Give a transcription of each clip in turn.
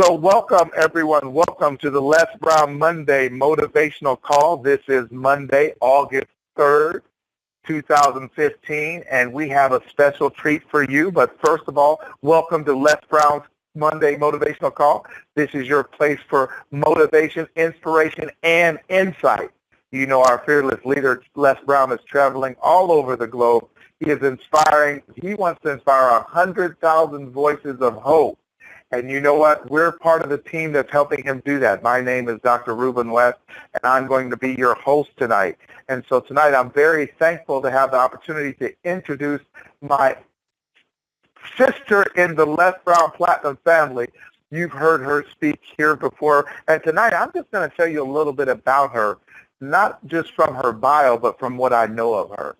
So welcome, everyone. Welcome to the Les Brown Monday Motivational Call. This is Monday, August 3rd, 2015, and we have a special treat for you. But first of all, welcome to Les Brown's Monday Motivational Call. This is your place for motivation, inspiration, and insight. You know, our fearless leader, Les Brown, is traveling all over the globe. He is inspiring. He wants to inspire 100,000 voices of hope. And you know what? We're part of the team that's helping him do that. My name is Dr. Ruben West, and I'm going to be your host tonight. And so tonight I'm very thankful to have the opportunity to introduce my sister in the Les Brown Platinum family. You've heard her speak here before. And tonight I'm just going to tell you a little bit about her, not just from her bio, but from what I know of her.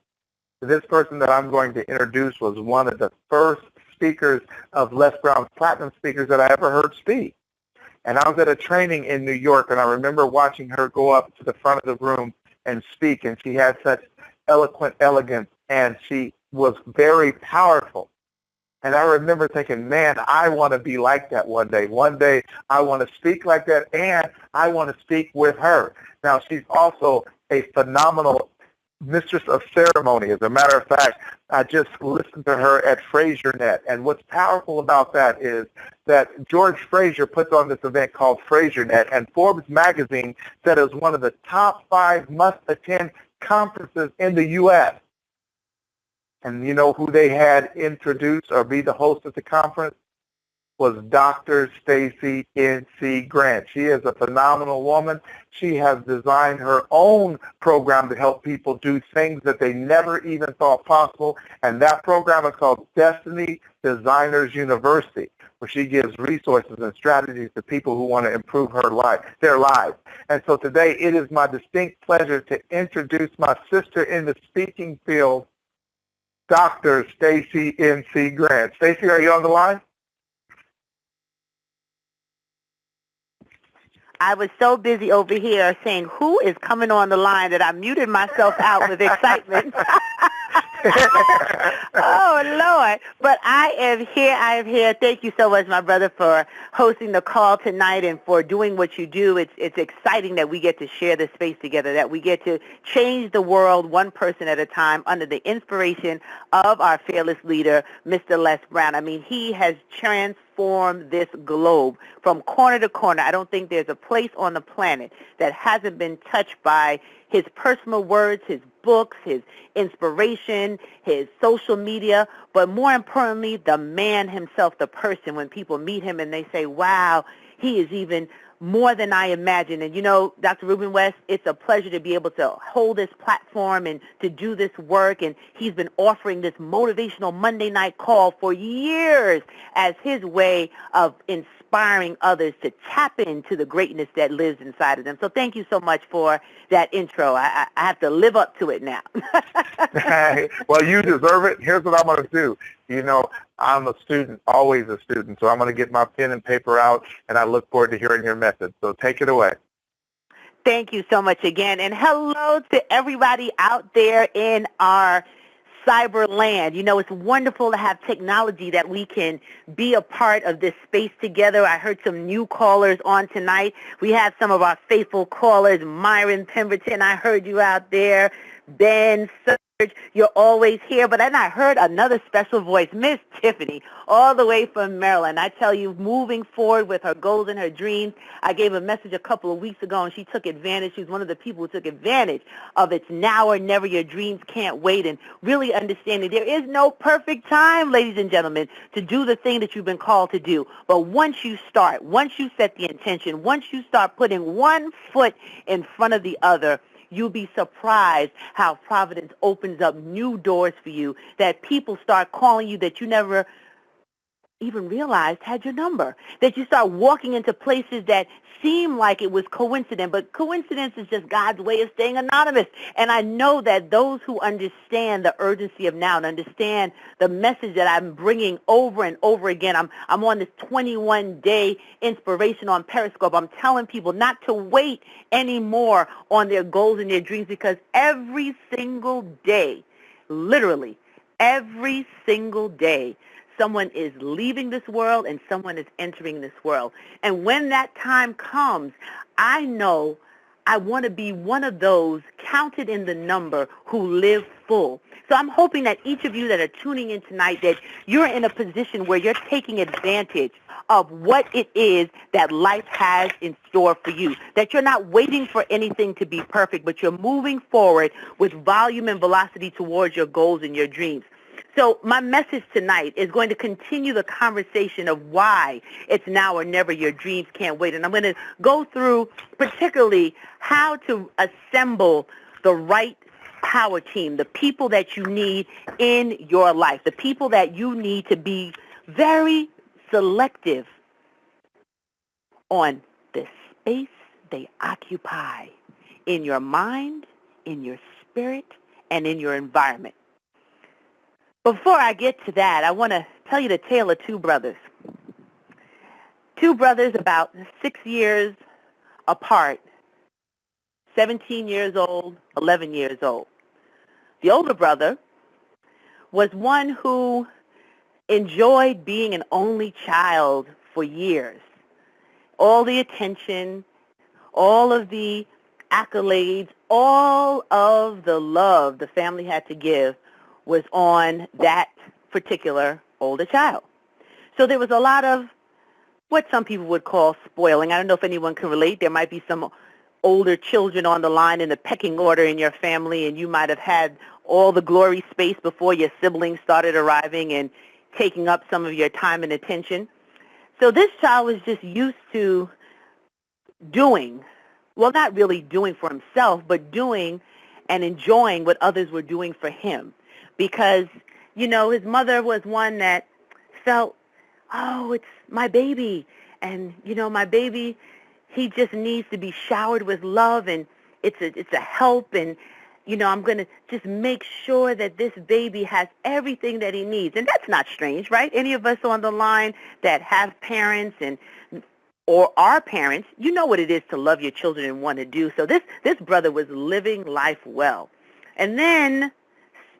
This person that I'm going to introduce was one of the first speakers of Les Brown's Platinum speakers that I ever heard speak. And I was at a training in New York, and I remember watching her go up to the front of the room and speak, and she had such eloquent elegance, and she was very powerful. And I remember thinking, man, I want to be like that one day. One day I want to speak like that, and I want to speak with her. Now, she's also a phenomenal mistress of ceremony. As a matter of fact, I just listened to her at FraserNet, and what's powerful about that is that George Fraser puts on this event called FraserNet, and Forbes magazine said it was one of the top 5 must-attend conferences in the U.S. And you know who they had introduce or be the host of the conference? Was Dr. Stacie N.C. Grant. She is a phenomenal woman. She has designed her own program to help people do things that they never even thought possible, and that program is called Destiny Designers University, where she gives resources and strategies to people who want to improve their lives. And so today it is my distinct pleasure to introduce my sister in the speaking field, Dr. Stacie N.C. Grant. Stacie, are you on the line? I was so busy over here saying, who is coming on the line, that I muted myself out with excitement. Oh, Lord. But I am here. Thank you so much, my brother, for hosting the call tonight and for doing what you do. It's exciting that we get to share this space together, that we get to change the world one person at a time under the inspiration of our fearless leader, Mr. Les Brown. I mean, he has transformed this globe from corner to corner. I don't think there's a place on the planet that hasn't been touched by his personal words, his books, his inspiration, his social media, but more importantly, the man himself, the person. When people meet him and they say, wow, he is even more than I imagined. And you know, Dr. Ruben West, it's a pleasure to be able to hold this platform and to do this work. And he's been offering this motivational Monday night call for years as his way of inspiring others to tap into the greatness that lives inside of them. So thank you so much for that intro. I have to live up to it now. Well, you deserve it. Here's what I'm going to do. You know, I'm a student, always a student, so I'm going to get my pen and paper out, and I look forward to hearing your message. So take it away. Thank you so much again, and hello to everybody out there in our cyber land. You know, it's wonderful to have technology that we can be a part of this space together. I heard some new callers on tonight. We have some of our faithful callers, Myron Pemberton, I heard you out there, Ben Surge, you're always here. But then I heard another special voice, Miss Tiffany, all the way from Maryland. I tell you, moving forward with her goals and her dreams. I gave a message a couple of weeks ago, and she took advantage. She's one of the people who took advantage of it's now or never. Your dreams can't wait, and really understanding there is no perfect time, ladies and gentlemen, to do the thing that you've been called to do. But once you start, once you set the intention, once you start putting one foot in front of the other, you'll be surprised how Providence opens up new doors for you, that people start calling you that you never even realized had your number, that you start walking into places that seem like it was coincidence, but coincidence is just God's way of staying anonymous. And I know that those who understand the urgency of now and understand the message that I'm bringing over and over again, I'm on this 21-day inspiration on Periscope. I'm telling people not to wait anymore on their goals and their dreams, because every single day, literally every single day, Someone is leaving this world and someone is entering this world. And when that time comes, I know I want to be one of those counted in the number who live full. So I'm hoping that each of you that are tuning in tonight, that you're in a position where you're taking advantage of what it is that life has in store for you, that you're not waiting for anything to be perfect, but you're moving forward with volume and velocity towards your goals and your dreams. So my message tonight is going to continue the conversation of why it's now or never, your dreams can't wait. And I'm going to go through particularly how to assemble the right power team, the people that you need in your life, the people that you need to be very selective on the space they occupy in your mind, in your spirit, and in your environment. Before I get to that, I want to tell you the tale of two brothers. Two brothers about 6 years apart, 17 years old, 11 years old. The older brother was one who enjoyed being an only child for years. All the attention, all of the accolades, all of the love the family had to give was on that particular older child. So there was a lot of what some people would call spoiling. I don't know if anyone can relate. There might be some older children on the line in the pecking order in your family, and you might have had all the glory space before your siblings started arriving and taking up some of your time and attention. So this child was just used to doing, well, not really doing for himself, but doing and enjoying what others were doing for him. Because, you know, his mother was one that felt, oh, it's my baby. And, you know, my baby, he just needs to be showered with love, and it's a help. And, you know, I'm going to just make sure that this baby has everything that he needs. And that's not strange, right? Any of us on the line that have parents or are parents, you know what it is to love your children and want to do. So this brother was living life well. And then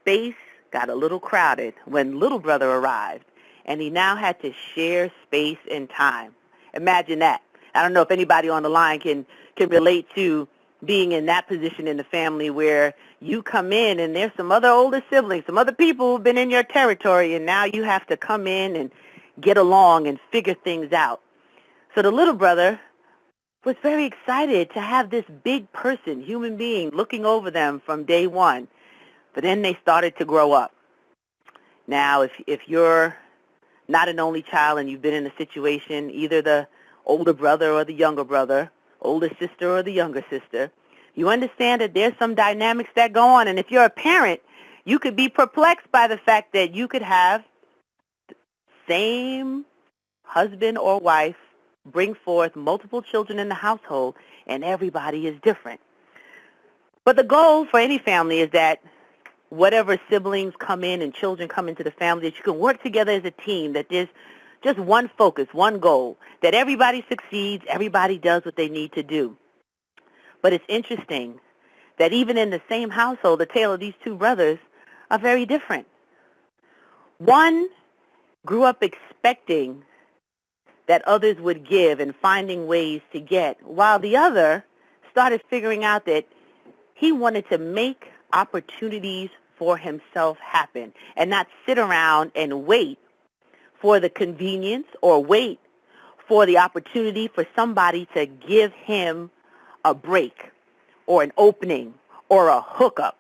space got a little crowded when little brother arrived, and he now had to share space and time. Imagine that. I don't know if anybody on the line can relate to being in that position in the family where you come in and there's some other older siblings, some other people who've been in your territory, and now you have to come in and get along and figure things out. So the little brother was very excited to have this big person, human being, looking over them from day one. But then they started to grow up. Now, if you're not an only child and you've been in a situation, either the older brother or the younger brother, older sister or the younger sister, you understand that there's some dynamics that go on. And if you're a parent, you could be perplexed by the fact that you could have the same husband or wife bring forth multiple children in the household, and everybody is different. But the goal for any family is that whatever siblings come in and children come into the family, that you can work together as a team, that there's just one focus, one goal, that everybody succeeds, everybody does what they need to do. But it's interesting that even in the same household, the tale of these two brothers are very different. One grew up expecting that others would give and finding ways to get, while the other started figuring out that he wanted to make opportunities for himself happen and not sit around and wait for the convenience or wait for the opportunity for somebody to give him a break or an opening or a hookup.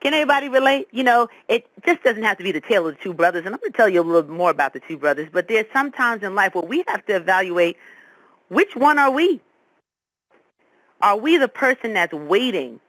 Can anybody relate? You know, it just doesn't have to be the tale of the two brothers, and I'm going to tell you a little more about the two brothers, but there's some times in life where we have to evaluate which one are we? Are we the person that's waiting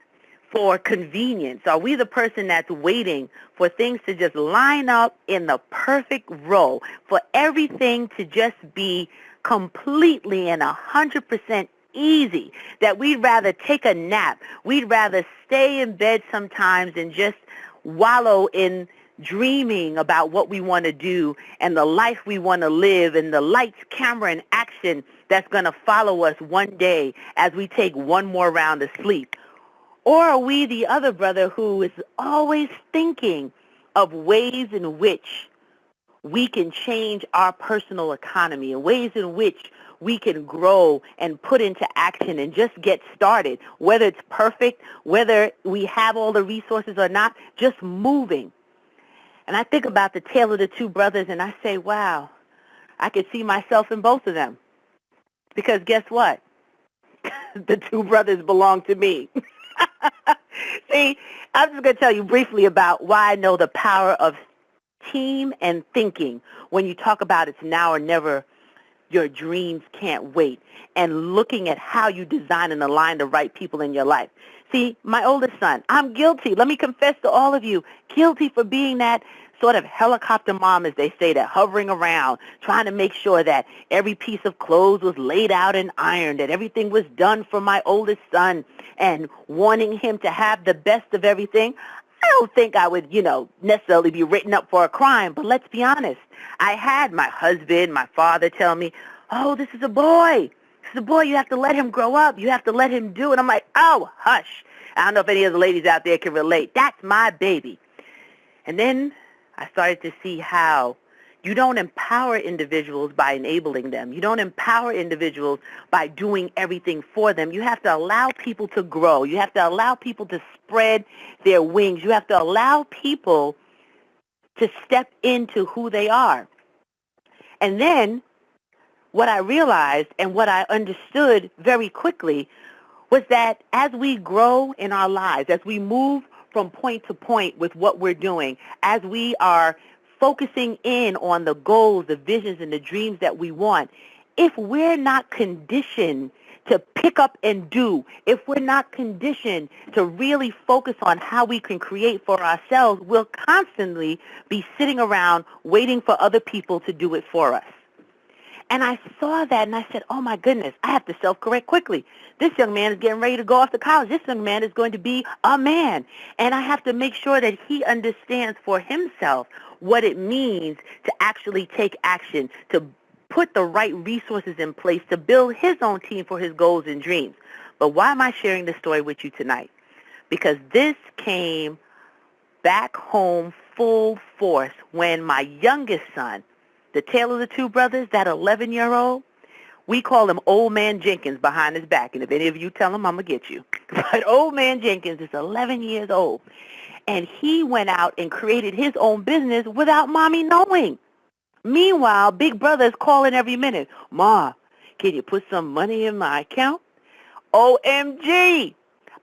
for convenience? Are we the person that's waiting for things to just line up in the perfect row, for everything to just be completely and 100% easy, that we'd rather take a nap, we'd rather stay in bed sometimes and just wallow in dreaming about what we want to do and the life we want to live and the lights, camera, and action that's going to follow us one day as we take one more round of sleep? Or are we the other brother who is always thinking of ways in which we can change our personal economy, and ways in which we can grow and put into action and just get started, whether it's perfect, whether we have all the resources or not, just moving. And I think about the tale of the two brothers, and I say, wow, I could see myself in both of them. Because guess what? The two brothers belong to me. See, I'm just going to tell you briefly about why I know the power of team and thinking when you talk about it's now or never, your dreams can't wait, and looking at how you design and align the right people in your life. See, my oldest son, I'm guilty. Let me confess to all of you, guilty for being that sort of helicopter mom, as they say, that hovering around, trying to make sure that every piece of clothes was laid out and ironed, that everything was done for my oldest son, and wanting him to have the best of everything. I don't think I would, necessarily be written up for a crime, but let's be honest. I had my husband, my father tell me, oh, this is a boy. This is a boy. You have to let him grow up. You have to let him do it. I'm like, oh, hush. I don't know if any of the ladies out there can relate. That's my baby. And then I started to see how you don't empower individuals by enabling them. You don't empower individuals by doing everything for them. You have to allow people to grow. You have to allow people to spread their wings. You have to allow people to step into who they are. And then what I realized and what I understood very quickly was that as we grow in our lives, as we move from point to point with what we're doing, as we are focusing in on the goals, the visions, and the dreams that we want, if we're not conditioned to pick up and do, if we're not conditioned to really focus on how we can create for ourselves, we'll constantly be sitting around waiting for other people to do it for us. And I saw that, and I said, oh, my goodness, I have to self-correct quickly. This young man is getting ready to go off to college. This young man is going to be a man. And I have to make sure that he understands for himself what it means to actually take action, to put the right resources in place to build his own team for his goals and dreams. But why am I sharing this story with you tonight? Because this came back home full force when my youngest son, the tale of the two brothers, that 11-year-old, we call him Old Man Jenkins behind his back. And if any of you tell him, I'm going to get you. But Old Man Jenkins is 11 years old. And he went out and created his own business without Mommy knowing. Meanwhile, Big Brother is calling every minute. Ma, can you put some money in my account? OMG.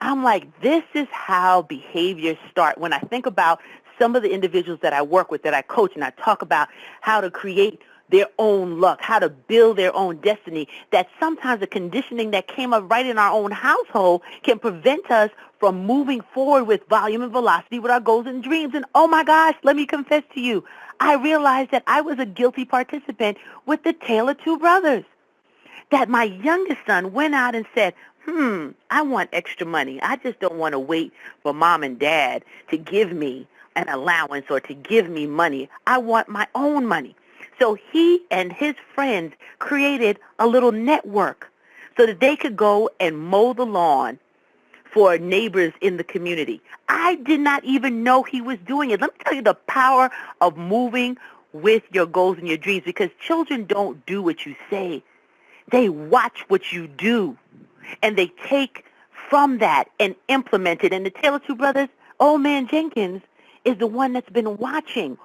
I'm like, this is how behaviors start. When I think about some of the individuals that I work with, that I coach, and I talk about how to create their own luck, how to build their own destiny, that sometimes the conditioning that came up right in our own household can prevent us from moving forward with volume and velocity with our goals and dreams. And oh my gosh, let me confess to you, I realized that I was a guilty participant with the tale of two brothers. That my youngest son went out and said, I want extra money. I just don't want to wait for mom and dad to give me an allowance or to give me money. I want my own money. So he and his friends created a little network so that they could go and mow the lawn for neighbors in the community. I did not even know he was doing it. Let me tell you the power of moving with your goals and your dreams, because children don't do what you say. They watch what you do, and they take from that and implement it. And the tale of two brothers, Old Man Jenkins, is the one that's been watching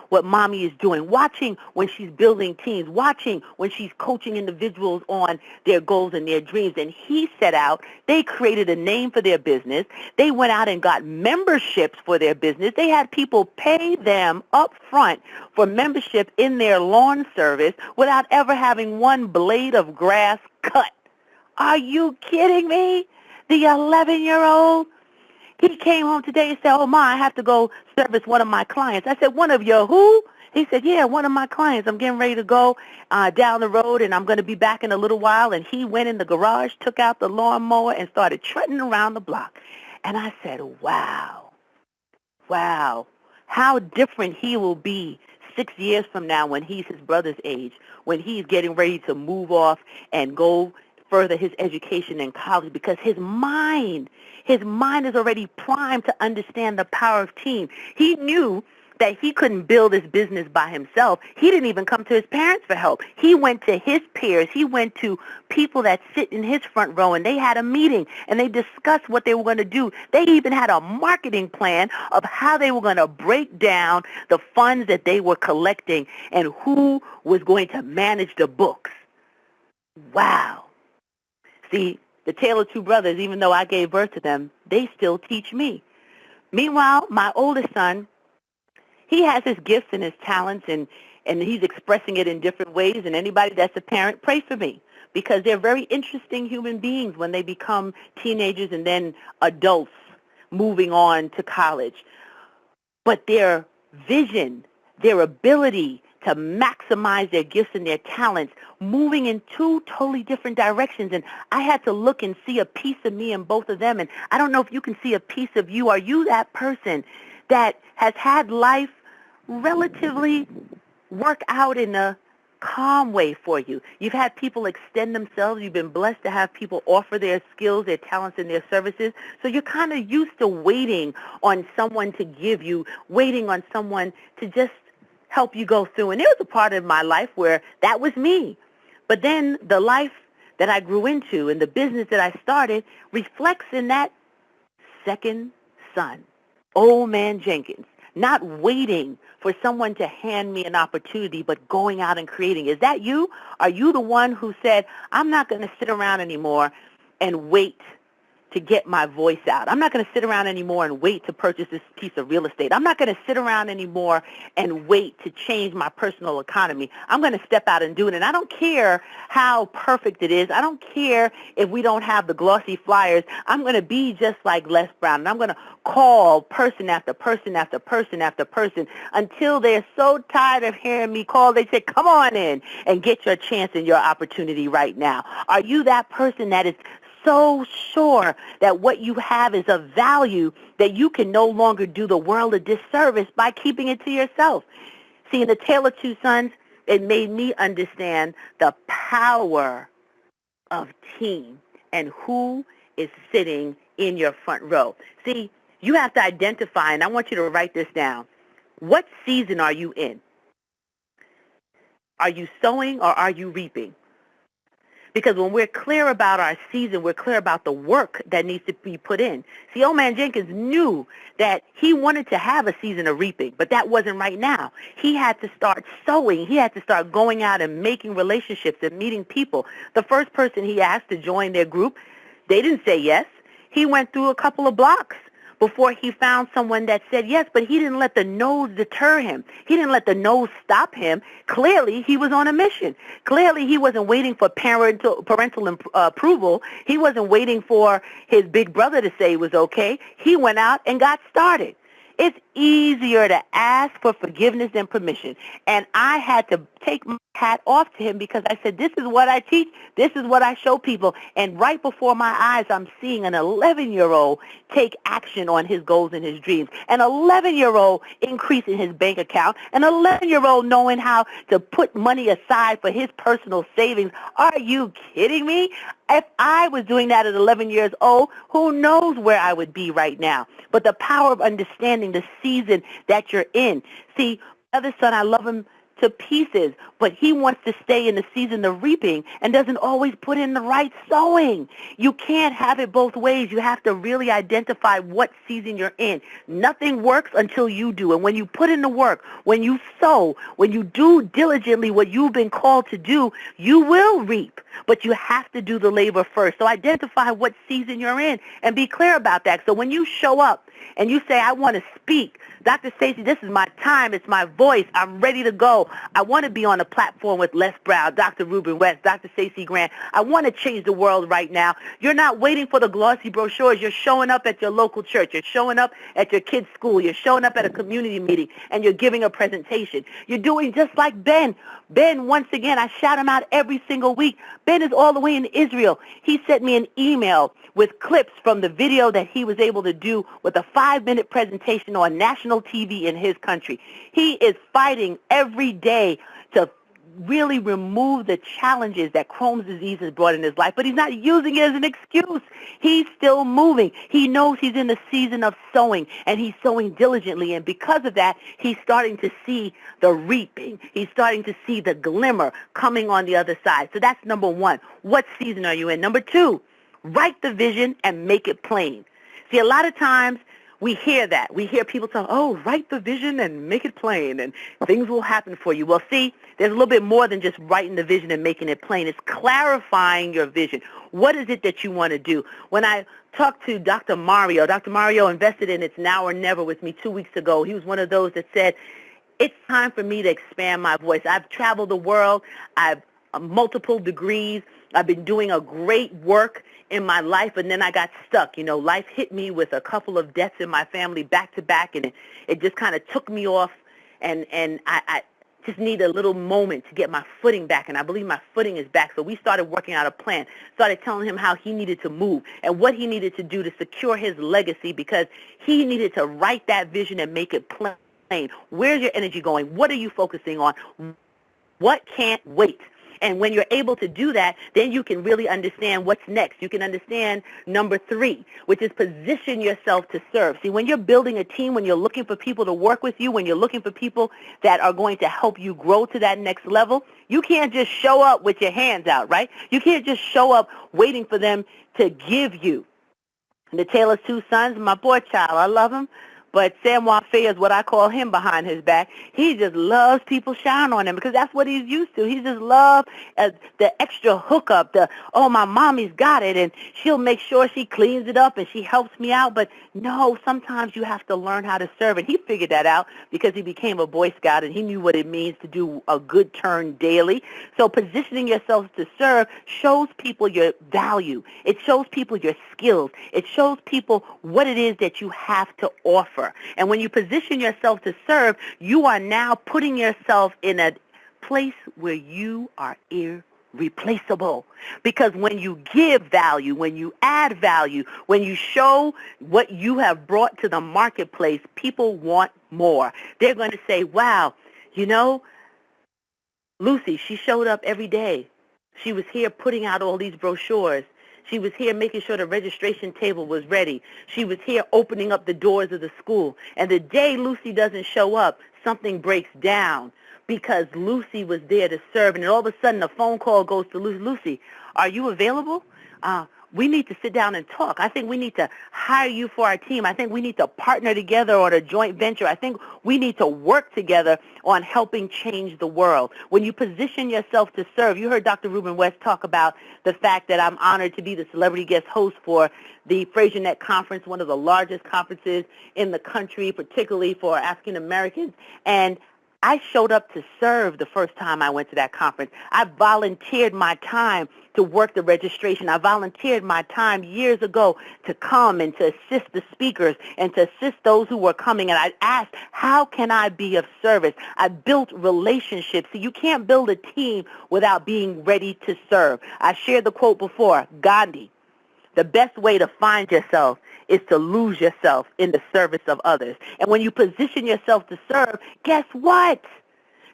what Mommy is doing, watching when she's building teams, watching when she's coaching individuals on their goals and their dreams. And he set out, they created a name for their business. They went out and got memberships for their business. They had people pay them up front for membership in their lawn service without ever having one blade of grass cut. Are you kidding me? The 11-year-old? He came home today and said, oh, Ma, I have to go service one of my clients. I said, one of your who? He said, yeah, one of my clients. I'm getting ready to go down the road, and I'm going to be back in a little while. And he went in the garage, took out the lawnmower, and started trotting around the block. And I said, wow, how different he will be 6 years from now when he's his brother's age, when he's getting ready to move off and go further his education in college, because his mind is already primed to understand the power of team. He knew that he couldn't build his business by himself. He didn't even come to his parents for help. He went to his peers. He went to people that sit in his front row, and they had a meeting, and they discussed what they were going to do. They even had a marketing plan of how they were going to break down the funds that they were collecting and who was going to manage the books. Wow. See, the tale of two brothers, even though I gave birth to them, they still teach me. Meanwhile, my oldest son, he has his gifts and his talents, and he's expressing it in different ways. And anybody that's a parent, pray for me, because they're very interesting human beings when they become teenagers and then adults moving on to college. But their vision, their ability to maximize their gifts and their talents, moving in two totally different directions. And I had to look and see a piece of me in both of them. And I don't know if you can see a piece of you. Are you that person that has had life relatively work out in a calm way for you? You've had people extend themselves. You've been blessed to have people offer their skills, their talents, and their services. So you're kind of used to waiting on someone to give you, waiting on someone to just help you go through. And there was a part of my life where that was me. But then the life that I grew into and the business that I started reflects in that second son, Old Man Jenkins, not waiting for someone to hand me an opportunity, but going out and creating. Is that you? Are you the one who said, I'm not going to sit around anymore and wait to get my voice out? I'm not going to sit around anymore and wait to purchase this piece of real estate. I'm not going to sit around anymore and wait to change my personal economy. I'm going to step out and do it. And I don't care how perfect it is. I don't care if we don't have the glossy flyers. I'm going to be just like Les Brown, and I'm going to call person after person after person after person until they're so tired of hearing me call, they say, come on in and get your chance and your opportunity right now. Are you that person that is so sure that what you have is of value that you can no longer do the world a disservice by keeping it to yourself? See, in The Tale of Two Sons, it made me understand the power of team and who is sitting in your front row. See, you have to identify, and I want you to write this down. What season are you in? Are you sowing or are you reaping? Because when we're clear about our season, we're clear about the work that needs to be put in. See, Old Man Jenkins knew that he wanted to have a season of reaping, but that wasn't right now. He had to start sowing. He had to start going out and making relationships and meeting people. The first person he asked to join their group, they didn't say yes. He went through a couple of blocks before he found someone that said yes, but he didn't let the no's deter him. He didn't let the no's stop him. Clearly, he was on a mission. Clearly, he wasn't waiting for parental approval. He wasn't waiting for his big brother to say it was okay. He went out and got started. It's easier to ask for forgiveness than permission. And I had to take my hat off to him because I said, this is what I teach. This is what I show people. And right before my eyes, I'm seeing an 11-year-old take action on his goals and his dreams. An 11-year-old increase in his bank account. An 11-year-old knowing how to put money aside for his personal savings. Are you kidding me? If I was doing that at 11 years old, who knows where I would be right now? But the power of understanding the season that you're in. See, my other son, I love him to pieces, but he wants to stay in the season of reaping and doesn't always put in the right sowing. You can't have it both ways. You have to really identify what season you're in. Nothing works until you do. And when you put in the work, when you sow, when you do diligently what you've been called to do, you will reap. But you have to do the labor first. So identify what season you're in and be clear about that. So when you show up and you say, I want to speak, Dr. Stacie, this is my time. It's my voice. I'm ready to go. I want to be on a platform with Les Brown, Dr. Ruben West, Dr. Stacie Grant. I want to change the world right now. You're not waiting for the glossy brochures. You're showing up at your local church. You're showing up at your kid's school. You're showing up at a community meeting, and you're giving a presentation. You're doing just like Ben. Ben, once again, I shout him out every single week. Ben is all the way in Israel. He sent me an email with clips from the video that he was able to do with a 5-minute presentation on national TV in his country. He is fighting every day to really remove the challenges that Crohn's disease has brought in his life, but he's not using it as an excuse. He's still moving. He knows he's in the season of sowing, and he's sowing diligently, and because of that, he's starting to see the reaping. He's starting to see the glimmer coming on the other side. So that's number one. What season are you in? Number two, write the vision and make it plain. See, a lot of times we hear that. We hear people say, oh, write the vision and make it plain, and things will happen for you. Well, see, there's a little bit more than just writing the vision and making it plain. It's clarifying your vision. What is it that you want to do? When I talked to Dr. Mario invested in It's Now or Never with me 2 weeks ago. He was one of those that said, it's time for me to expand my voice. I've traveled the world. I've multiple degrees. I've been doing a great work in my life, and then I got stuck. You know, life hit me with a couple of deaths in my family back to back, and it just kind of took me off, and I just need a little moment to get my footing back, and I believe my footing is back. So we started working out a plan, started telling him how he needed to move and what he needed to do to secure his legacy, because he needed to write that vision and make it plain. Where's your energy going? What are you focusing on? What can't wait? And when you're able to do that, then you can really understand what's next. You can understand number three, which is position yourself to serve. See, when you're building a team, when you're looking for people to work with you, when you're looking for people that are going to help you grow to that next level, you can't just show up with your hands out, right? You can't just show up waiting for them to give you. And the Taylor's two sons, my boy child, I love him. But Samuel Faye is what I call him behind his back. He just loves people shine on him because that's what he's used to. He just loves the extra hookup, oh, my mommy's got it, and she'll make sure she cleans it up and she helps me out. But no, sometimes you have to learn how to serve. And he figured that out because he became a Boy Scout and he knew what it means to do a good turn daily. So positioning yourself to serve shows people your value. It shows people your skills. It shows people what it is that you have to offer. And when you position yourself to serve, you are now putting yourself in a place where you are irreplaceable. Because when you give value, when you add value, when you show what you have brought to the marketplace, people want more. They're going to say, wow, you know, Lucy, she showed up every day. She was here putting out all these brochures. She was here making sure the registration table was ready. She was here opening up the doors of the school. And the day Lucy doesn't show up, something breaks down because Lucy was there to serve. And then all of a sudden, a phone call goes to Lucy. Lucy, are you available? We need to sit down and talk. I think we need to hire you for our team. I think we need to partner together on a joint venture. I think we need to work together on helping change the world. When you position yourself to serve, you heard Dr. Ruben West talk about the fact that I'm honored to be the celebrity guest host for the FraserNet Conference, one of the largest conferences in the country, particularly for African Americans. And I showed up to serve the first time I went to that conference. I volunteered my time to work the registration. I volunteered my time years ago to come and to assist the speakers and to assist those who were coming. And I asked, how can I be of service? I built relationships. So you can't build a team without being ready to serve. I shared the quote before, Gandhi. The best way to find yourself is to lose yourself in the service of others. And when you position yourself to serve, guess what?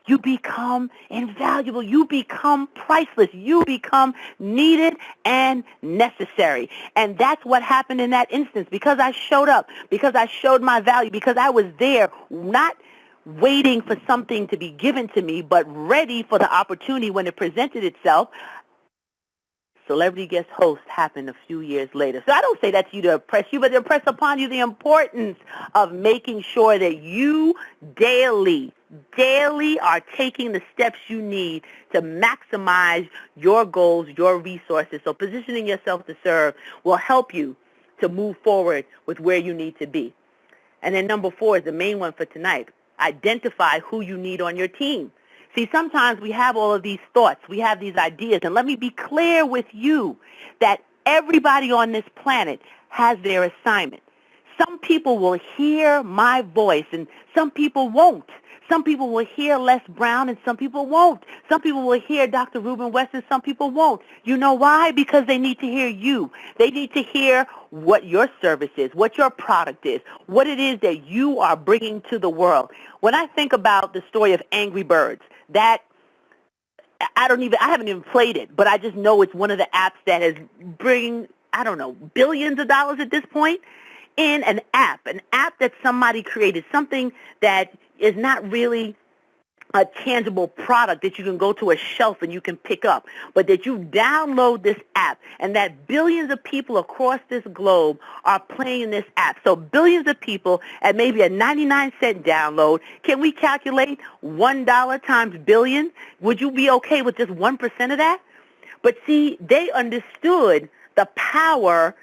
You become invaluable. You become priceless. You become needed and necessary. And that's what happened in that instance. Because I showed up, because I showed my value, because I was there, not waiting for something to be given to me, but ready for the opportunity when it presented itself. Celebrity guest host happened a few years later. So I don't say that to you to impress you, but to impress upon you the importance of making sure that you daily are taking the steps you need to maximize your goals, your resources. So positioning yourself to serve will help you to move forward with where you need to be. And then number 4 is the main one for tonight. Identify who you need on your team. See, sometimes we have all of these thoughts, we have these ideas, and let me be clear with you that everybody on this planet has their assignment. Some people will hear my voice, and some people won't. Some people will hear Les Brown, and some people won't. Some people will hear Dr. Ruben West, and some people won't. You know why? Because they need to hear you. They need to hear what your service is, what your product is, what it is that you are bringing to the world. When I think about the story of Angry Birds, that I haven't even played it, but I just know it's one of the apps that is bringing, I don't know, billions of dollars at this point in an app that somebody created, something that is not really a tangible product that you can go to a shelf and you can pick up, but that you download this app and that billions of people across this globe are playing this app. So billions of people at maybe a 99-cent download. Can we calculate $1 times billion? Would you be okay with just 1% of that? But see, they understood the power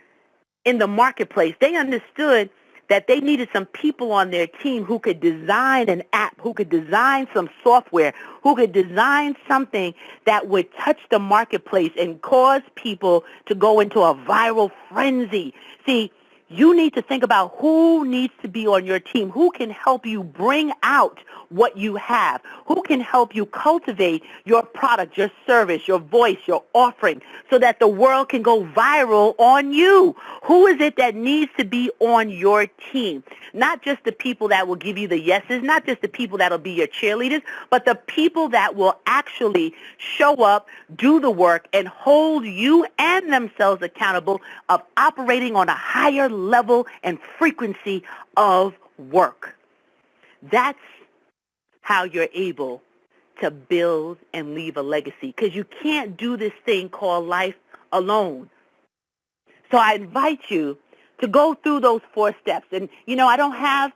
in the marketplace. They understood that they needed some people on their team who could design an app, who could design some software, who could design something that would touch the marketplace and cause people to go into a viral frenzy. See, you need to think about who needs to be on your team, who can help you bring out what you have, who can help you cultivate your product, your service, your voice, your offering, so that the world can go viral on you. Who is it that needs to be on your team? Not just the people that will give you the yeses, not just the people that will be your cheerleaders, but the people that will actually show up, do the work, and hold you and themselves accountable of operating on a higher level and frequency of work. That's how you're able to build and leave a legacy, because you can't do this thing called life alone. So I invite you to go through those 4 steps. And, you know, I don't have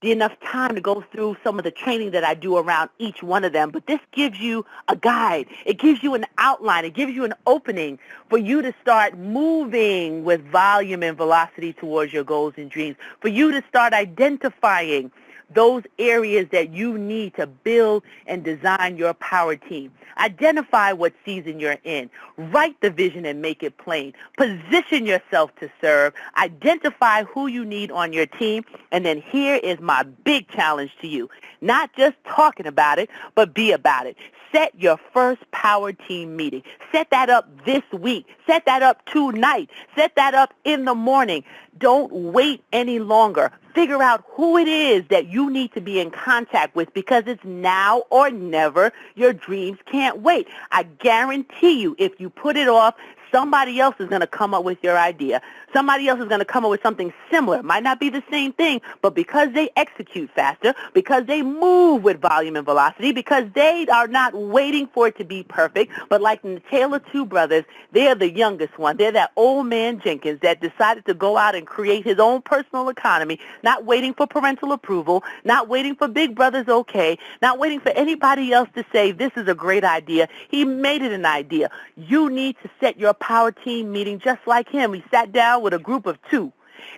enough time to go through some of the training that I do around each one of them, but this gives you a guide. It gives you an outline. It gives you an opening for you to start moving with volume and velocity towards your goals and dreams, for you to start identifying those areas that you need to build and design your power team. Identify what season you're in. Write the vision and make it plain. Position yourself to serve. Identify who you need on your team. And then here is my big challenge to you. Not just talking about it, but be about it. Set your first power team meeting. Set that up this week. Set that up tonight. Set that up in the morning. Don't wait any longer. Figure out who it is that you need to be in contact with, because it's now or never. Your dreams can't wait. I guarantee you, if you put it off, somebody else is going to come up with your idea. Somebody else is going to come up with something similar. It might not be the same thing, but because they execute faster, because they move with volume and velocity, because they are not waiting for it to be perfect, but like in the Tale of Two Brothers, they're the youngest one. They're that old man Jenkins that decided to go out and create his own personal economy, not waiting for parental approval, not waiting for Big Brother's okay, not waiting for anybody else to say this is a great idea. He made it an idea. You need to set your power team meeting just like him. He sat down with a group of 2,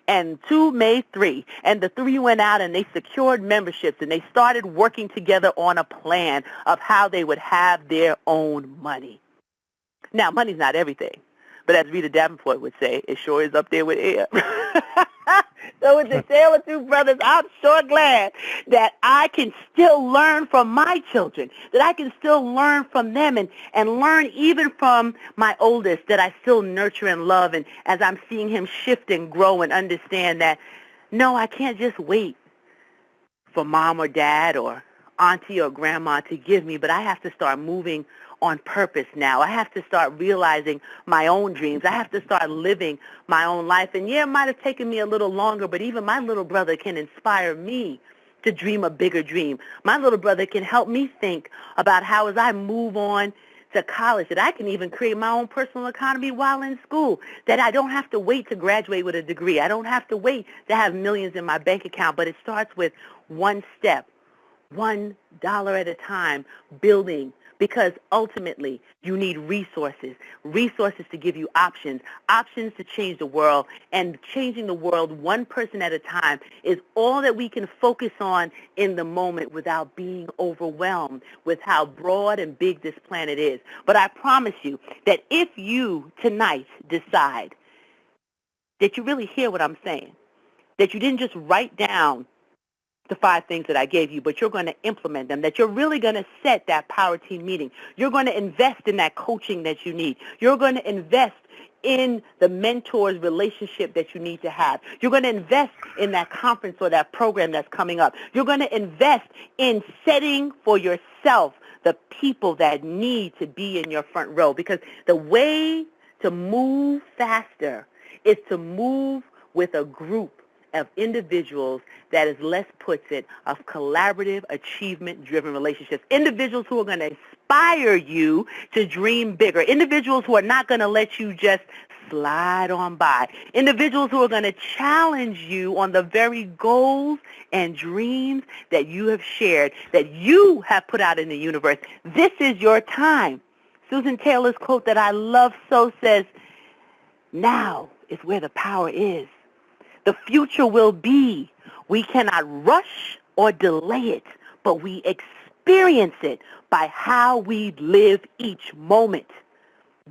and 2 made 3, and the 3 went out and they secured memberships, and they started working together on a plan of how they would have their own money. Now, money's not everything, but as Rita Davenport would say, it sure is up there with air. So with the Tale of Two Brothers, I'm sure glad that I can still learn from my children, that I can still learn from them, and learn even from my oldest, that I still nurture and love, and as I'm seeing him shift and grow and understand that, no, I can't just wait for mom or dad or auntie or grandma to give me, but I have to start moving on purpose now. I have to start realizing my own dreams. I have to start living my own life. And yeah, it might have taken me a little longer, but even my little brother can inspire me to dream a bigger dream. My little brother can help me think about how, as I move on to college, that I can even create my own personal economy while in school, that I don't have to wait to graduate with a degree. I don't have to wait to have millions in my bank account, but it starts with one step, $1 at a time, building, because ultimately you need resources to give you options to change the world, and changing the world one person at a time is all that we can focus on in the moment without being overwhelmed with how broad and big this planet is. But I promise you that if you tonight decide that you really hear what I'm saying, that you didn't just write down the 5 things that I gave you, but you're going to implement them, that you're really going to set that power team meeting. You're going to invest in that coaching that you need. You're going to invest in the mentor's relationship that you need to have. You're going to invest in that conference or that program that's coming up. You're going to invest in setting for yourself the people that need to be in your front row. Because the way to move faster is to move with a group of individuals that, as Les puts it, of collaborative, achievement-driven relationships. Individuals who are going to inspire you to dream bigger. Individuals who are not going to let you just slide on by. Individuals who are going to challenge you on the very goals and dreams that you have shared, that you have put out in the universe. This is your time. Susan Taylor's quote that I love so says, "Now is where the power is. The future will be. We cannot rush or delay it, but we experience it by how we live each moment."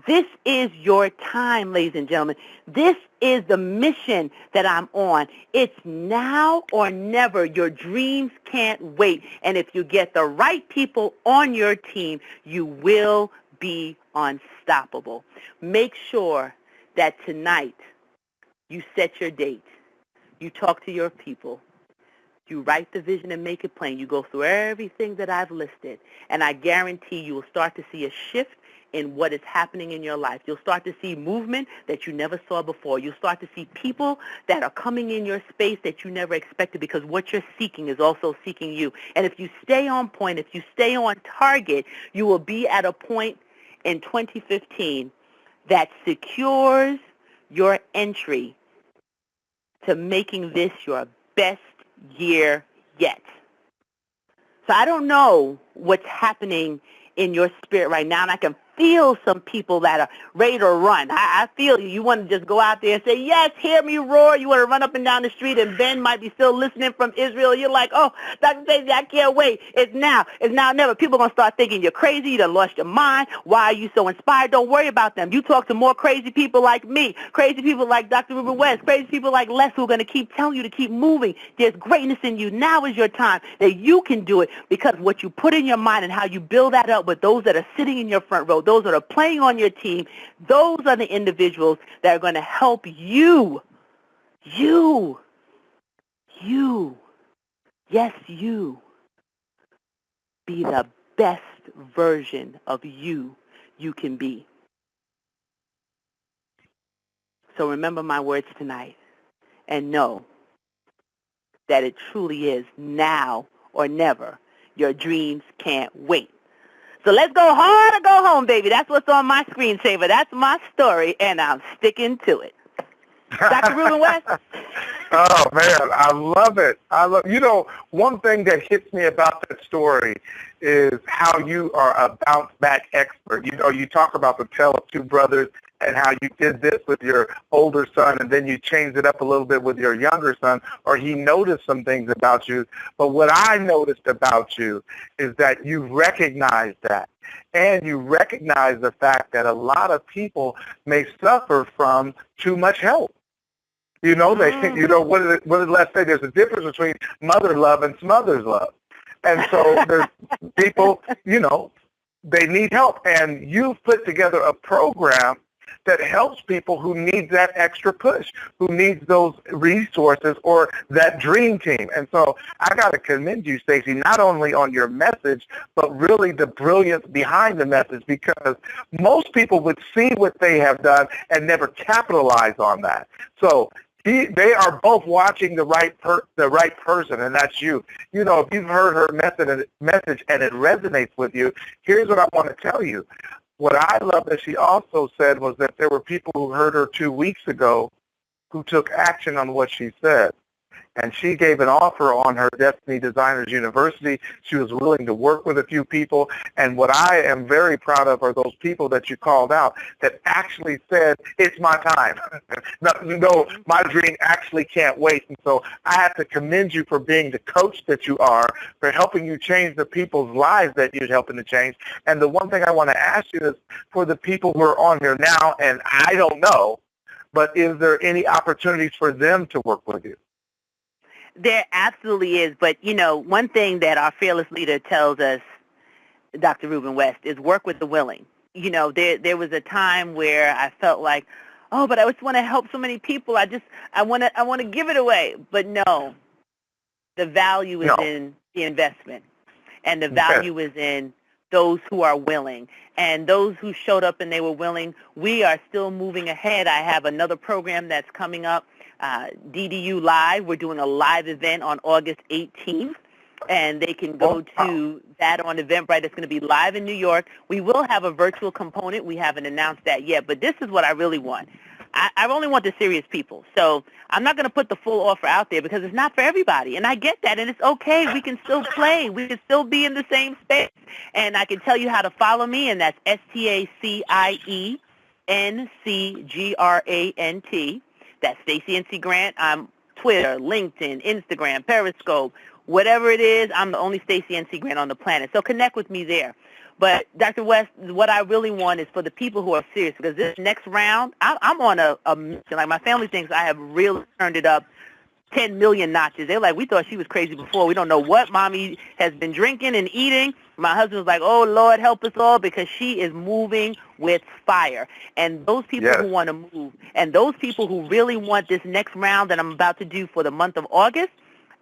This is your time, ladies and gentlemen. This is the mission that I'm on. It's now or never. Your dreams can't wait. And if you get the right people on your team, you will be unstoppable. Make sure that tonight you set your date. You talk to your people. You write the vision and make it plain. You go through everything that I've listed. And I guarantee you will start to see a shift in what is happening in your life. You'll start to see movement that you never saw before. You'll start to see people that are coming in your space that you never expected, because what you're seeking is also seeking you. And if you stay on point, if you stay on target, you will be at a point in 2015 that secures your entry to making this your best year yet. So I don't know what's happening in your spirit right now, and I can feel some people that are ready to run. I feel you. You want to just go out there and say, "Yes, hear me roar." You want to run up and down the street, and Ben might be still listening from Israel. You're like, "Oh, Dr. Stacie, I can't wait. It's now. It's now or never." People are going to start thinking you're crazy. You done lost your mind. Why are you so inspired? Don't worry about them. You talk to more crazy people like me, crazy people like Dr. Ruben West, crazy people like Les, who are going to keep telling you to keep moving. There's greatness in you. Now is your time that you can do it, because what you put in your mind and how you build that up with those that are sitting in your front row, those that are playing on your team, those are the individuals that are going to help you, yes, you, be the best version of you can be. So remember my words tonight, and know that it truly is now or never. Your dreams can't wait. So let's go hard or go home, baby. That's what's on my screensaver. That's my story, and I'm sticking to it. Dr. Ruben West? Oh, man, I love it. One thing that hits me about that story is how you are a bounce-back expert. You talk about the tale of two brothers and how you did this with your older son, and then you changed it up a little bit with your younger son, or he noticed some things about you. But what I noticed about you is that you recognize that. And you recognize the fact that a lot of people may suffer from too much help. They think, what did Les say? There's a difference between mother love and smother's love. And so there's people, they need help. And you've put together a program that helps people who need that extra push, who needs those resources or that dream team. And so I got to commend you, Stacie, not only on your message, but really the brilliance behind the message, because most people would see what they have done and never capitalize on that. So they are both watching the right person, and that's you. If you've heard her message and it resonates with you, here's what I want to tell you. What I love that she also said was that there were people who heard her 2 weeks ago who took action on what she said. And she gave an offer on her Destiny Designers University. She was willing to work with a few people. And what I am very proud of are those people that you called out that actually said, "It's my time." No, my dream actually can't wait. And so I have to commend you for being the coach that you are, for helping you change the people's lives that you're helping to change. And the one thing I want to ask you is, for the people who are on here now, and I don't know, but is there any opportunities for them to work with you? There absolutely is. But, one thing that our fearless leader tells us, Dr. Ruben West, is work with the willing. There was a time where I felt like, oh, but I just want to help so many people. I want to give it away. But no, the value is in the investment, and the value is in those who are willing. And those who showed up and they were willing, we are still moving ahead. I have another program that's coming up, DDU Live. We're doing a live event on August 18th. And they can go to that on Eventbrite. It's going to be live in New York. We will have a virtual component. We haven't announced that yet, but this is what I really want. I only want the serious people. So I'm not going to put the full offer out there because it's not for everybody. And I get that, and it's okay. We can still play. We can still be in the same space. And I can tell you how to follow me, and that's STACIENCGRANT. That's Stacie NC Grant. I'm Twitter, LinkedIn, Instagram, Periscope. Whatever it is, I'm the only Stacie NC Grant on the planet. So connect with me there. But, Dr. West, what I really want is for the people who are serious, because this next round, I'm on a mission. Like, my family thinks I have really turned it up 10 million notches. They're like, we thought she was crazy before. We don't know what mommy has been drinking and eating. My husband's like, oh, Lord, help us all, because she is moving with fire. And those people who want to move, and those people who really want this next round that I'm about to do for the month of August,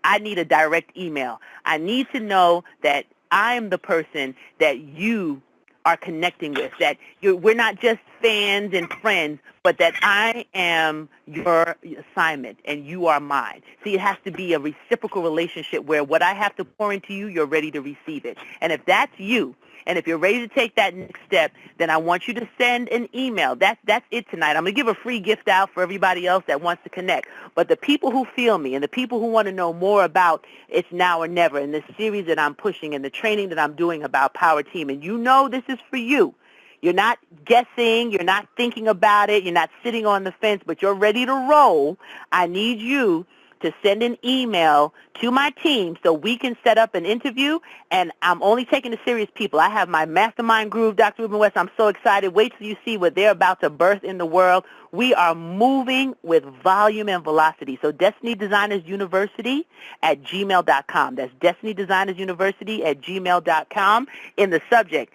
I need a direct email. I need to know that I'm the person that you are connecting with, that we're not just fans and friends, but that I am your assignment and you are mine. See, it has to be a reciprocal relationship where what I have to pour into you, you're ready to receive it. And if that's you, and if you're ready to take that next step, then I want you to send an email. That's it tonight. I'm going to give a free gift out for everybody else that wants to connect. But the people who feel me and the people who want to know more about It's Now or Never and the series that I'm pushing and the training that I'm doing about Power Team, and you know this is for you. You're not guessing. You're not thinking about it. You're not sitting on the fence, but you're ready to roll. I need you to send an email to my team so we can set up an interview, and I'm only taking the serious people. I have my mastermind group, Dr. Ruben West. I'm so excited. Wait till you see what they're about to birth in the world. We are moving with volume and velocity. So destinydesignersuniversity@gmail.com. That's destinydesignersuniversity@gmail.com. In the subject,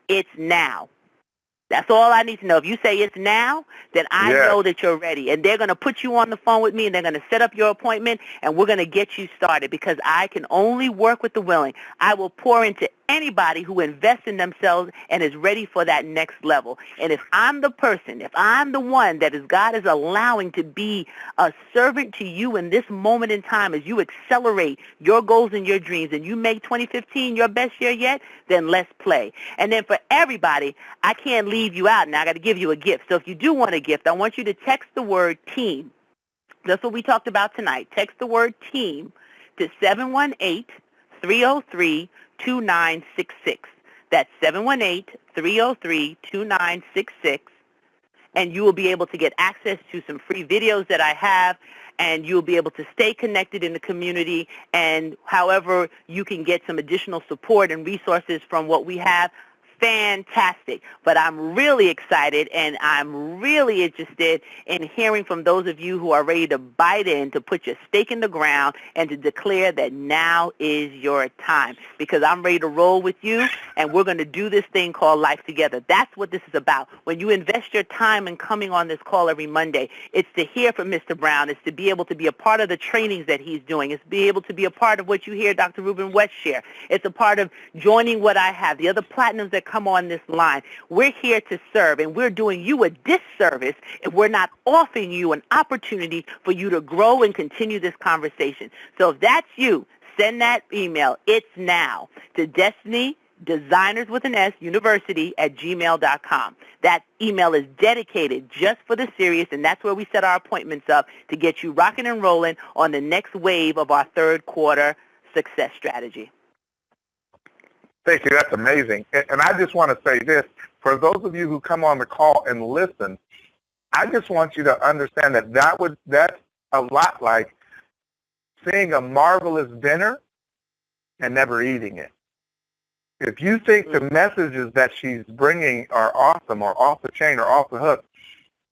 it's now. That's all I need to know. If you say it's now, then I know that you're ready. And they're going to put you on the phone with me, and they're going to set up your appointment, and we're going to get you started, because I can only work with the willing. I will pour into anybody who invests in themselves and is ready for that next level. And if I'm the person, if I'm the one that God is allowing to be a servant to you in this moment in time as you accelerate your goals and your dreams and you make 2015 your best year yet, then let's play. And then for everybody, I can't leave you out, and I got to give you a gift. So if you do want a gift, I want you to text the word team. That's what we talked about tonight. Text the word team to 718-303-2966. That's 718-303-2966. And you will be able to get access to some free videos that I have, and you'll be able to stay connected in the community, and however you can get some additional support and resources from what we have. Fantastic. But I'm really excited, and I'm really interested in hearing from those of you who are ready to bite in, to put your stake in the ground, and to declare that now is your time, because I'm ready to roll with you, and we're going to do this thing called life together. That's what this is about. When you invest your time in coming on this call every Monday, it's to hear from Mr. Brown. It's to be able to be a part of the trainings that he's doing. It's to be able to be a part of what you hear Dr. Ruben West share. It's a part of joining what I have, the other platinums that come on this line. We're here to serve, and we're doing you a disservice if we're not offering you an opportunity for you to grow and continue this conversation. So if that's you, send that email, it's now, to destinydesignersuniversity with an S, university@gmail.com. That email is dedicated just for the serious, and that's where we set our appointments up to get you rocking and rolling on the next wave of our third quarter success strategy. Stacie, that's amazing. And I just want to say this. For those of you who come on the call and listen, I just want you to understand that that's a lot like seeing a marvelous dinner and never eating it. If you think the messages that she's bringing are awesome or off the chain or off the hook,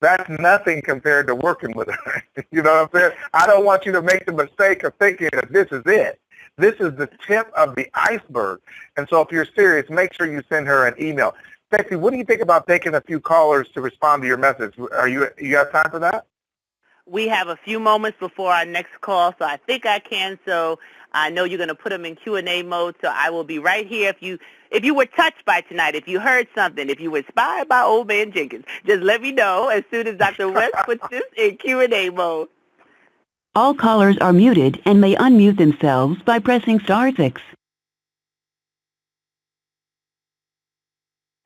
that's nothing compared to working with her. You know what I'm saying? I don't want you to make the mistake of thinking that this is it. This is the tip of the iceberg. And so if you're serious, make sure you send her an email. Stacie, what do you think about taking a few callers to respond to your message? You have time for that? We have a few moments before our next call, so I think I can. So I know you're going to put them in Q&A mode, so I will be right here. If you were touched by tonight, if you heard something, if you were inspired by Old Man Jenkins, just let me know as soon as Dr. West puts this in Q&A mode. All callers are muted and may unmute themselves by pressing *6.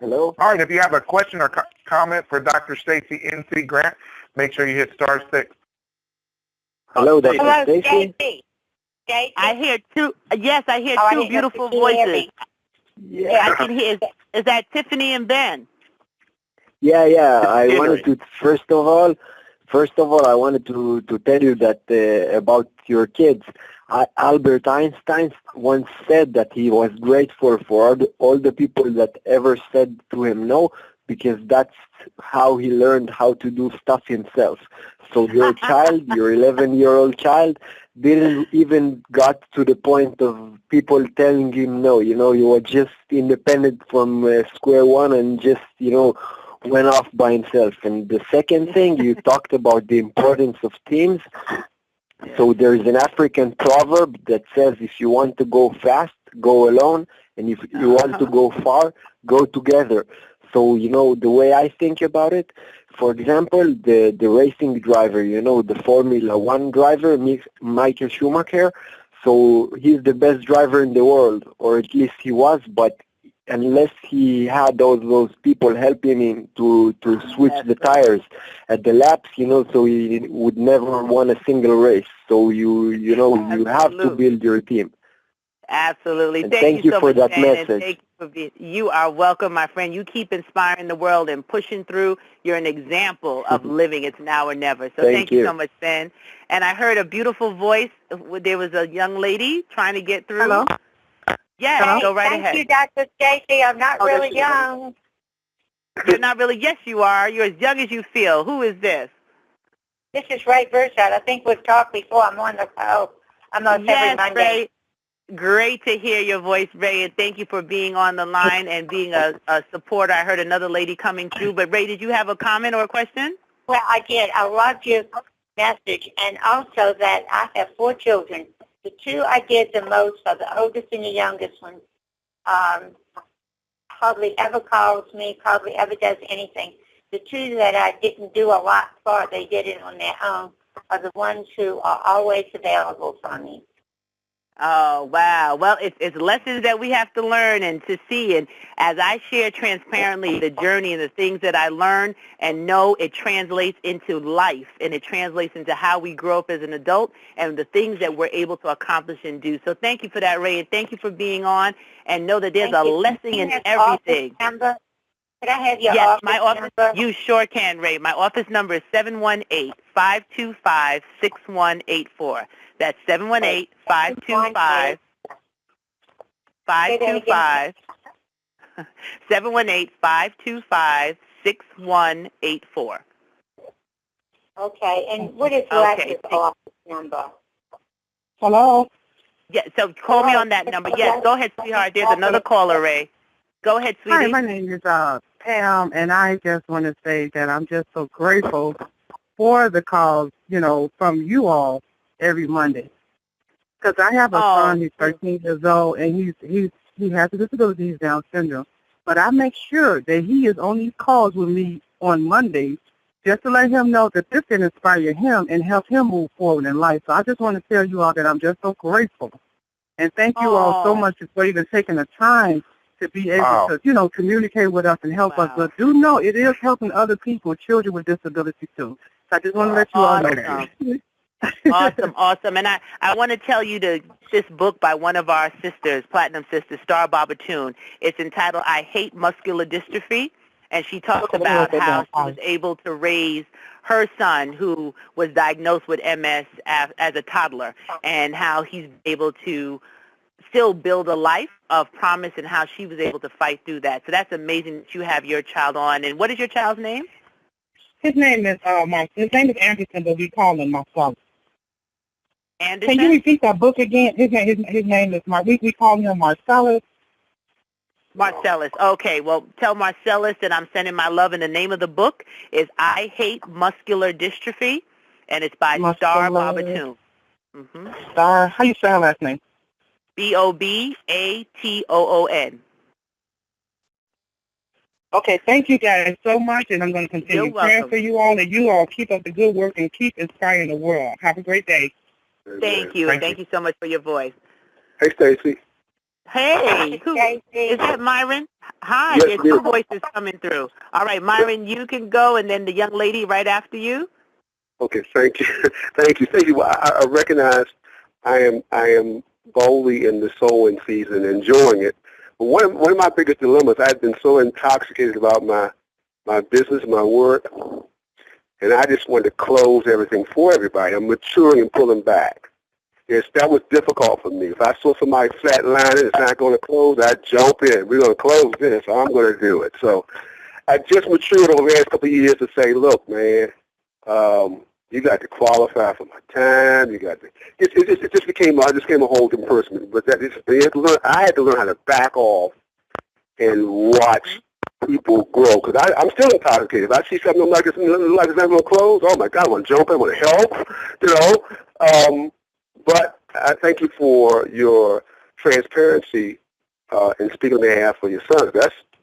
Hello. All right, if you have a question or comment for Dr. Stacie N.C. Grant, make sure you hit *6. Hello, Dr. Hello, Stacie. Stacie. I hear two beautiful voices. Yeah. I can hear, is that Tiffany and Ben? Yeah. I wanted to first of all, I wanted to tell you that about your kids. Albert Einstein once said that he was grateful for all the people that ever said to him no, because that's how he learned how to do stuff himself. So your child, your 11-year-old child, didn't even got to the point of people telling him no. You know, he was just independent from square one and just, went off by himself. And the second thing, you talked about the importance of teams. So there's an African proverb that says, if you want to go fast, go alone. And if you want to go far, go together. So, the way I think about it, for example, the racing driver, the Formula One driver, Michael Schumacher, so he's the best driver in the world, or at least he was, but unless he had those people helping him to switch the tires at the laps, so he would never won a single race. So you have to build your team. Absolutely. And thank you so for much, that man, message. Thank you, you are welcome, my friend. You keep inspiring the world and pushing through. You're an example of living. It's now or never. So thank you so much, Ben. And I heard a beautiful voice. There was a young lady trying to get through. Hello? Yes, Hey, go right ahead. Thank you, Dr. Stacie. I'm not really young. You're not really, yes, you are. You're as young as you feel. Who is this? This is Ray Burchard. I think we've talked before. I'm on the call. I'm on every Monday. Ray. Great to hear your voice, Ray, and thank you for being on the line and being a supporter. I heard another lady coming through, but Ray, did you have a comment or a question? Well, I did. I loved your message, and also that I have 4 children. The 2 I did the most are the oldest and the youngest one. Hardly ever calls me, hardly ever does anything. The 2 that I didn't do a lot for, they did it on their own, are the ones who are always available for me. Oh, wow. Well, it's lessons that we have to learn and to see. And as I share transparently the journey and the things that I learn and know, it translates into life and it translates into how we grow up as an adult and the things that we're able to accomplish and do. So thank you for that, Ray, and thank you for being on. And know that there's a lesson in everything. Number? Could I have your yes, my office number? You sure can, Ray. My office number is 718-525-6184. That's 718-525-525. 718-525-6184. Okay, and what is Rash's office number? Hello? Yeah, so call me on that number. Yes, go ahead, sweetheart. There's another caller, Ray. Go ahead, sweetie. Hi, my name is Pam, and I just want to say that I'm just so grateful for the calls, from you all every Monday. Because I have a son, he's 13 years old, and he has a disability, he's Down syndrome. But I make sure that he is on these calls with me on Mondays just to let him know that this can inspire him and help him move forward in life. So I just want to tell you all that I'm just so grateful. And thank you all so much for even taking the time to be able to, communicate with us and help us. But do know it is helping other people, children with disabilities too. So I just want to let you all know that. Awesome. And I want to tell you this book by one of our sisters, Platinum Sisters, Star Bobatoon. It's entitled I Hate Muscular Dystrophy, and she talks about how she was able to raise her son who was diagnosed with MS as a toddler and how he's able to still build a life of promise and how she was able to fight through that. So that's amazing that you have your child on. And what is your child's name? His name is Anderson, but we call him Marcellus. Anderson? Can you repeat that book again? His name is we call him Marcellus. Marcellus. Okay, well, tell Marcellus that I'm sending my love, and the name of the book is I Hate Muscular Dystrophy, and it's by Star Bobatun. Mm-hmm. Star, how you say her last name? Bobatun. Okay, thank you guys so much, and I'm going to continue praying for you all, and you all keep up the good work and keep inspiring the world. Have a great day. Thank you. Thank you so much for your voice. Hey, Stacie. Hey, is that Myron? Hi, yes, there's two voices coming through. All right, Myron, you can go, and then the young lady right after you. Okay, thank you. Thank you. Well, I recognize I am boldly in the sowing season, enjoying it. But one of my biggest dilemmas, I've been so intoxicated about my business, my work, and I just wanted to close everything for everybody. I'm maturing and pulling back. Yes, that was difficult for me. If I saw somebody flatlining, it's not going to close, I jump in. We're going to close this, so I'm going to do it. So I just matured over the last couple of years to say, look, man, you got to qualify for my time. You got to. It just became. I just became a whole different person. But I had to learn how to back off and watch people grow. Because I'm still intoxicated. If I see something like it's not going to close, oh my God, I want to jump in, I want to help. But I thank you for your transparency in speaking on behalf of your sons.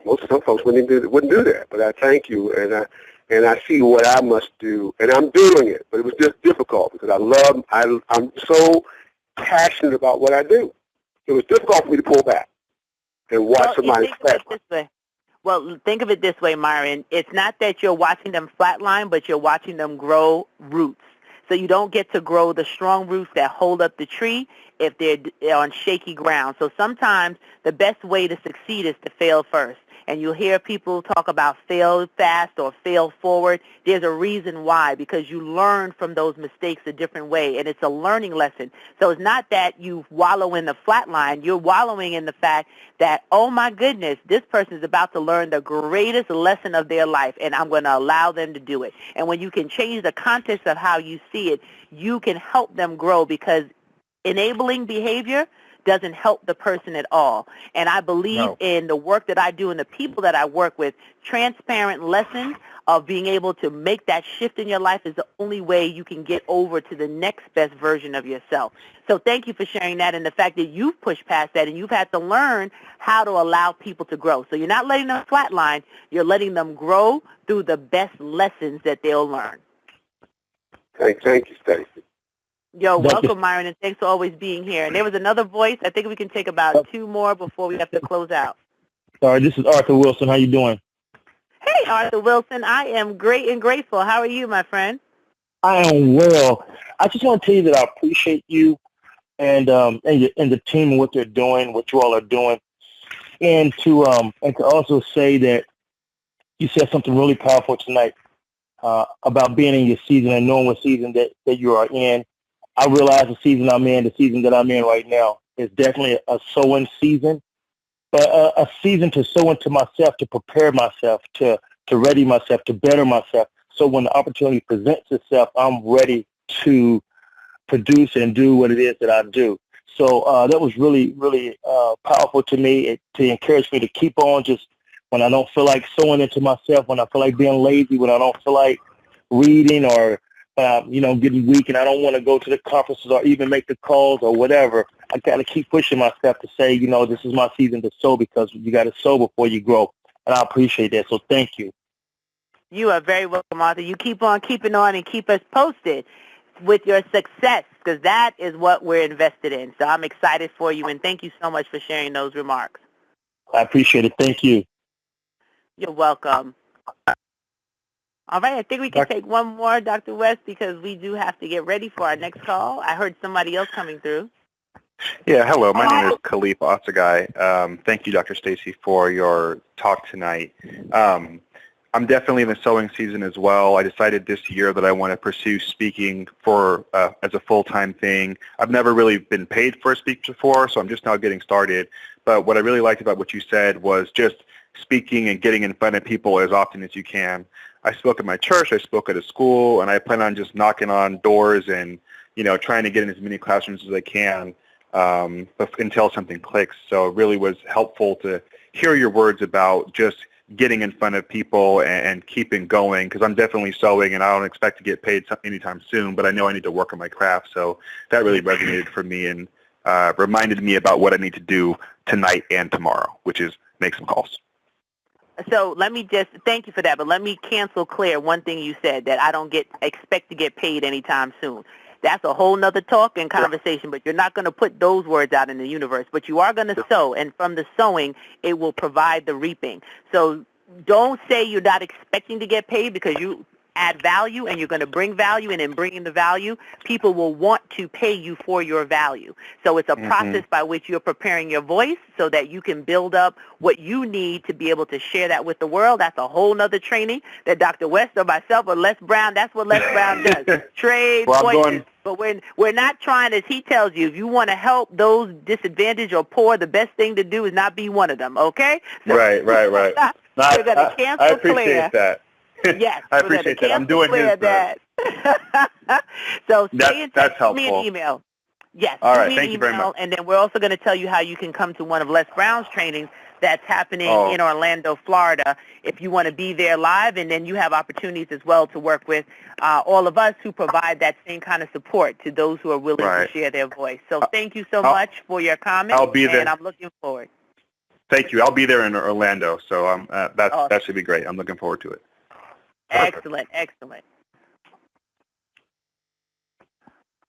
Most of some folks wouldn't do that. But I thank you, and I see what I must do, and I'm doing it. But it was just difficult because I'm so passionate about what I do. It was difficult for me to pull back and watch somebody flatline. Well, think of it this way, Myron. It's not that you're watching them flatline, but you're watching them grow roots. So you don't get to grow the strong roots that hold up the tree if they're on shaky ground. So sometimes the best way to succeed is to fail first. And you'll hear people talk about fail fast or fail forward. There's a reason why, because you learn from those mistakes a different way, and it's a learning lesson. So it's not that you wallow in the flat line. You're wallowing in the fact that, oh, my goodness, this person is about to learn the greatest lesson of their life, and I'm going to allow them to do it. And when you can change the context of how you see it, you can help them grow, because enabling behavior doesn't help the person at all. And I believe in the work that I do and the people that I work with, transparent lessons of being able to make that shift in your life is the only way you can get over to the next best version of yourself. So thank you for sharing that, and the fact that you've pushed past that and you've had to learn how to allow people to grow. So you're not letting them flatline, you're letting them grow through the best lessons that they'll learn. Thank you, Stacie. You're welcome, Myron, and thanks for always being here. And there was another voice. I think we can take about two more before we have to close out. Sorry, this is Arthur Wilson. How you doing? Hey, Arthur Wilson. I am great and grateful. How are you, my friend? I am well. I just want to tell you that I appreciate you and the team and what they're doing, what you all are doing, and to also say that you said something really powerful tonight about being in your season and knowing what season that you are in. I realize the season that I'm in right now is definitely a sowing season, but a season to sow into myself, to prepare myself, to ready myself, to better myself. So when the opportunity presents itself, I'm ready to produce and do what it is that I do. So that was really, really powerful to me, to encourage me to keep on just when I don't feel like sowing into myself, when I feel like being lazy, when I don't feel like reading or getting weak and I don't want to go to the conferences or even make the calls or whatever. I got to keep pushing myself to say, this is my season to sow, because you got to sow before you grow. And I appreciate that. So thank you. You are very welcome, Arthur. You keep on keeping on and keep us posted with your success, because that is what we're invested in. So I'm excited for you, and thank you so much for sharing those remarks. I appreciate it. Thank you. You're welcome. All right, I think we can take one more, Dr. West, because we do have to get ready for our next call. I heard somebody else coming through. Yeah, hello. My name is Khalif Osagai. Thank you, Dr. Stacie, for your talk tonight. I'm definitely in the sewing season as well. I decided this year that I want to pursue speaking as a full-time thing. I've never really been paid for a speech before, so I'm just now getting started. But what I really liked about what you said was just speaking and getting in front of people as often as you can. I spoke at my church, I spoke at a school, and I plan on just knocking on doors and, trying to get in as many classrooms as I can until something clicks. So it really was helpful to hear your words about just getting in front of people and keeping going, because I'm definitely sewing and I don't expect to get paid anytime soon, but I know I need to work on my craft. So that really resonated for me and reminded me about what I need to do tonight and tomorrow, which is make some calls. So let me just thank you for that, but let me cancel clear one thing you said, that I don't expect to get paid anytime soon. That's a whole nother talk and conversation, but you're not going to put those words out in the universe. But you are going to sow, and from the sowing, it will provide the reaping. So don't say you're not expecting to get paid, because you add value and you're going to bring value, and in bringing the value, people will want to pay you for your value. So it's a process by which you're preparing your voice so that you can build up what you need to be able to share that with the world. That's a whole nother training that Dr. West or myself or Les Brown, that's what Les Brown does. Trade voices. But we're not trying, as he tells you, if you want to help those disadvantaged or poor, the best thing to do is not be one of them, okay? So Right. we're going to cancel I appreciate that. Yes, I appreciate that. I'm doing his that. So stay in touch. That's helpful. Me an email. Yes. All right. Me Thank you very much. And then we're also going to tell you how you can come to one of Les Brown's trainings that's happening in Orlando, Florida, if you want to be there live. And then you have opportunities as well to work with all of us who provide that same kind of support to those who are willing to share their voice. So thank you so much for your comments. I'll be there. And I'm looking forward. Thank you. I'll be there in Orlando. So that should be great. I'm looking forward to it. Excellent, excellent.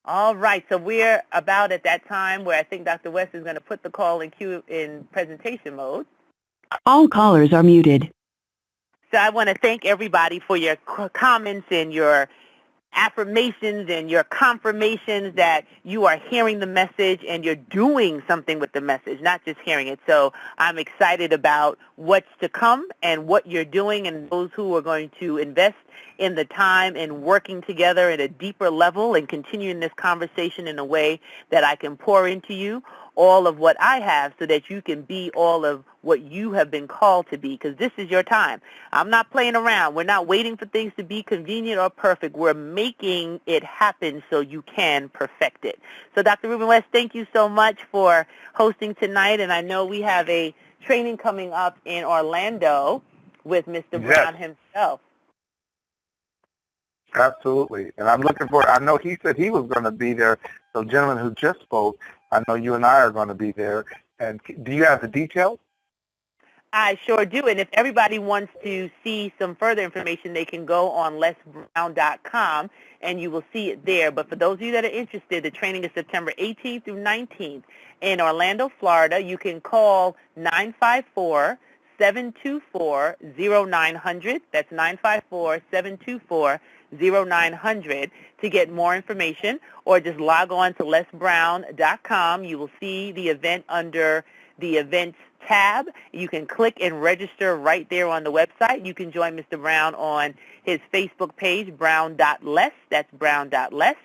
All right, so we're about at that time where I think Dr. West is going to put the call in queue in presentation mode. All callers are muted. So I want to thank everybody for your comments and your affirmations and your confirmations that you are hearing the message and you're doing something with the message, not just hearing it. So I'm excited about what's to come and what you're doing, and those who are going to invest in the time and working together at a deeper level and continuing this conversation in a way that I can pour into you all of what I have so that you can be all of what you have been called to be, because this is your time. I'm not playing around. We're not waiting for things to be convenient or perfect. We're making it happen so you can perfect it. So Dr. Ruben West, thank you so much for hosting tonight, and I know we have a training coming up in Orlando with Mr. Brown himself. Absolutely. And I'm looking for, I know he said he was going to be there. So gentleman who just spoke, I know you and I are going to be there. And do you have the details? I sure do. And if everybody wants to see some further information, they can go on lesbrown.com and you will see it there. But for those of you that are interested, the training is September 18th through 19th in Orlando, Florida. You can call 954-724-0900. That's 954-724-0900 to get more information, or just log on to lesbrown.com. You will see the event under the events tab. You can click and register right there on the website. You can join Mr. Brown on his Facebook page, brown.les. That's brown.les.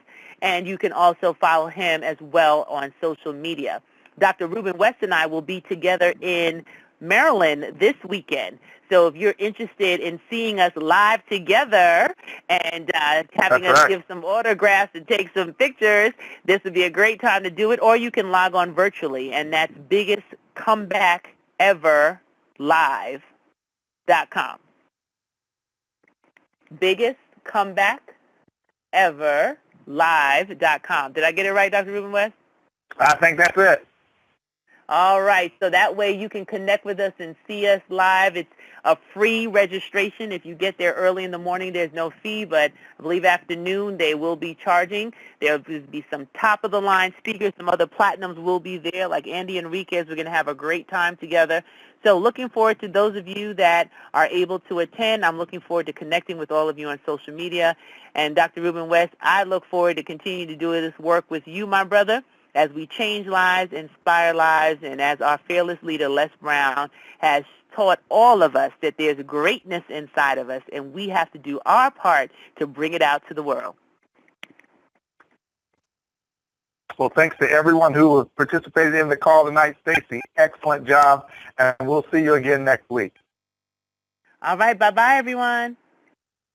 And you can also follow him as well on social media. Dr. Ruben West and I will be together in Maryland this weekend. So if you're interested in seeing us live together and having us give some autographs and take some pictures, this would be a great time to do it. Or you can log on virtually, and that's biggestcomebackeverlive.com. biggestcomebackeverlive.com. Did I get it right, Dr. Ruben West? I think that's it. All right, so that way you can connect with us and see us live. It's a free registration. If you get there early in the morning, there's no fee, but I believe afternoon they will be charging. There will be some top-of-the-line speakers. Some other platinums will be there, like Andy Enriquez. We're going to have a great time together. So looking forward to those of you that are able to attend. I'm looking forward to connecting with all of you on social media. And Dr. Ruben West, I look forward to continue to do this work with you, my brother, as we change lives, inspire lives, and as our fearless leader, Les Brown, has taught all of us that there's greatness inside of us, and we have to do our part to bring it out to the world. Well, thanks to everyone who participated in the call tonight. Stacie, excellent job, and we'll see you again next week. All right, bye-bye, everyone.